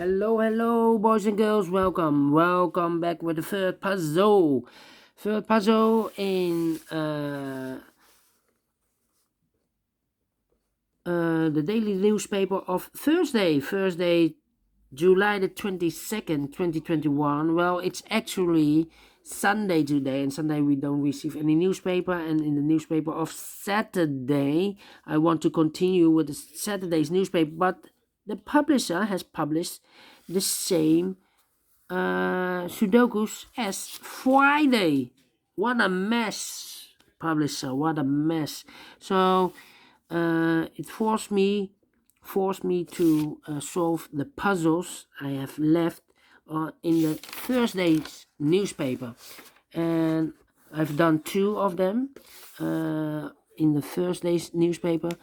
Hello, boys and girls. Welcome back with the third puzzle. Third puzzle in the daily newspaper of Thursday, July the 22nd, 2021. Well, it's actually Sunday today, and Sunday we don't receive any newspaper. And in the newspaper of Saturday, I want to continue with the Saturday's newspaper, but the publisher has published the same Sudokus as Friday. What a mess, publisher! What a mess. So it forced me to solve the puzzles I have left in the Thursday's newspaper, and I've done two of them in the Thursday's newspaper.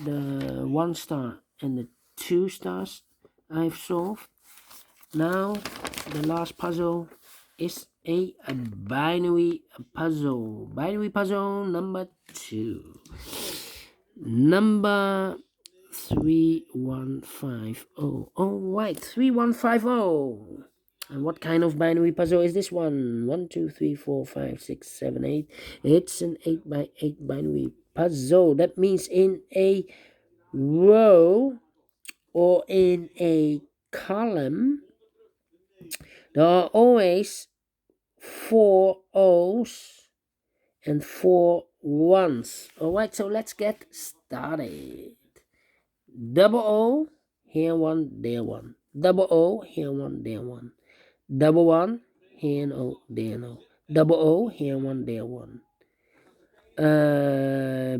The 1 star and the 2 stars I've solved. Now the last puzzle is a binary puzzle. Binary puzzle number 2. Number 3150. Oh, right, 3150. And what kind of binary puzzle is this one? 1, 2, 3, 4, 5, 6, 7, 8. It's an 8 by 8 binary puzzle. That means in a row or in a column, there are always 4 O's and 4 1s. Alright, so let's get started. Double O, here 1, there 1. Double O, here 1, there 1. Double 1, here no, there no. Double O, here 1, there 1.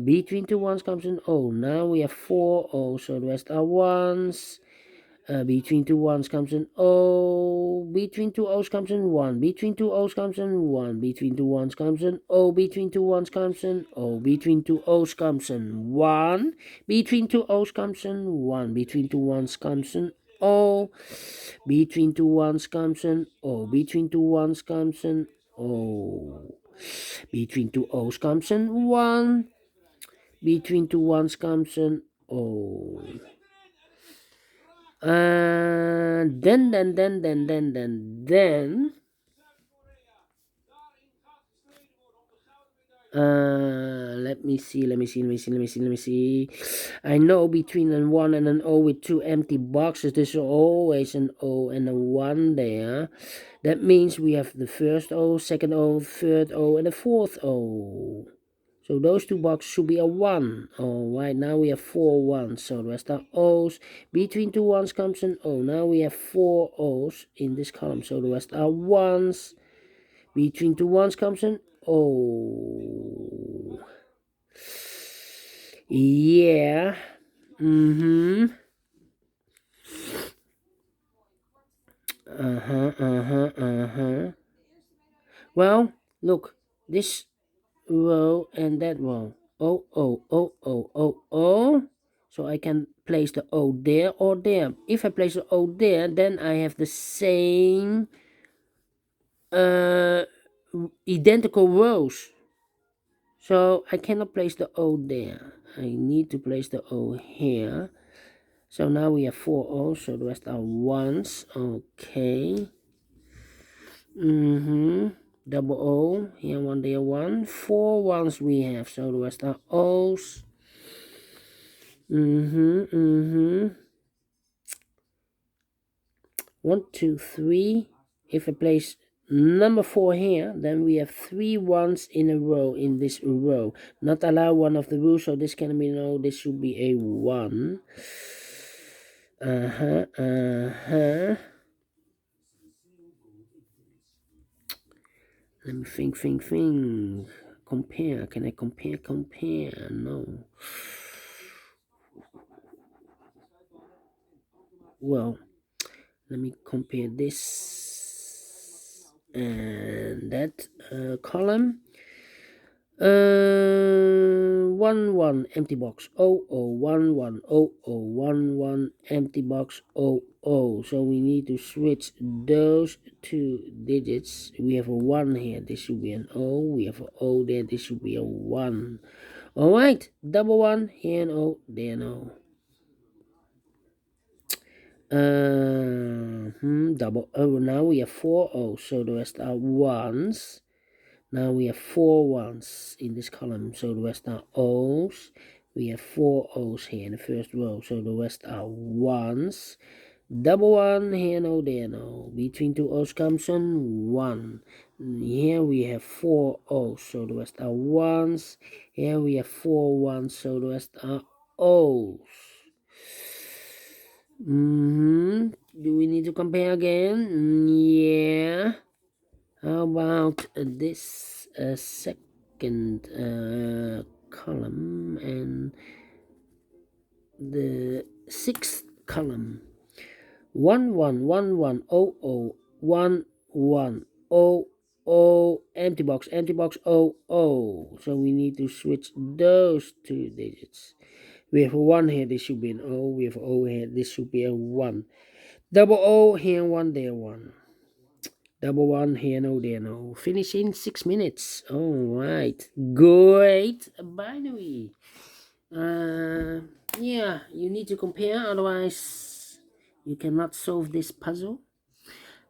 Between 2 1s comes an O. Now we have 4 O's, so the rest are 1s. Between 2 1s comes an O. Between 2 O's comes an 1. Between 2 O's comes an 1. Between 2 1s comes an O. Between 2 1s comes an O. Between 2 O's comes an 1. Between 2 O's comes an 1. Between 2 1s comes an O. Between 2 1s comes an O. Between 2 1s comes an O. Between 2 O's comes an 1. Between 2 1s comes an O. Then let me see. I know between an 1 and an O with 2 empty boxes, there's always an O and a 1 there. That means we have the first O, second O, third O, and the fourth O. So those 2 boxes should be a 1. Alright, now we have 4 1s. So the rest are O's. Between 2 1s comes an O. Now we have 4 O's in this column. So the rest are 1s. Between 2 1s comes an O. Yeah. Well, look. This row and that row. O. So I can place the O there or there. If I place the O there, then I have the same identical rows. So I cannot place the O there. I need to place the O here. So now we have 4 O's, so the rest are 1s. Okay. Double O, here 1, there 1. 4 1s we have, so the rest are O's. 1, 2, 3. If I place number 4 here, then we have 3 1s in a row in this row. Not allow one of the rules, so this can be no, this should be a 1. Let me think. Compare. Can I compare? No. Well, let me compare this and that column. 1 1 empty box. 1 1 1 1 empty box. So we need to switch those 2 digits. We have a 1 here, this should be an O. We have an O there, this should be a 1. Alright, double 1, here an O, there an O. Double O. Now we have 4 O's, so the rest are ones. Now we have 4 ones in this column, so the rest are O's. We have 4 O's here in the first row, so the rest are ones. Double one, here no, there no. Between 2 O's comes an 1. Here we have 4 O's, so the rest are ones. Here we have 4 ones, so the rest are O's. Do we need to compare again? Yeah. How about this second column and the sixth column? 1 1 1 1 0 0 1 1 0 0 empty box 0 0. So we need to switch those 2 digits. We have a 1 here, this should be an O. We have an O here, this should be a 1. Double O here, 1 there, 1. Double one here, no there, no. Finish in 6 minutes. All right, great binary. Yeah, you need to compare, otherwise you cannot solve this puzzle.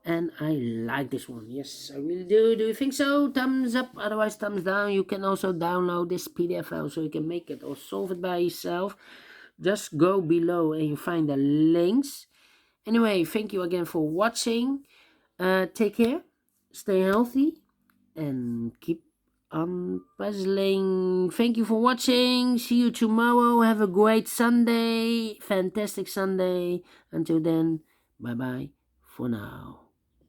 And I like this one. Yes, I really do. Do you think so? Thumbs up, otherwise thumbs down. You can also download this PDF file so you can make it or solve it by yourself. Just go below and you find the links. Anyway, thank you again for watching. Take care, stay healthy, and keep on puzzling. Thank you for watching. See you tomorrow. Have a great Sunday. Fantastic Sunday. Until then, bye bye for now.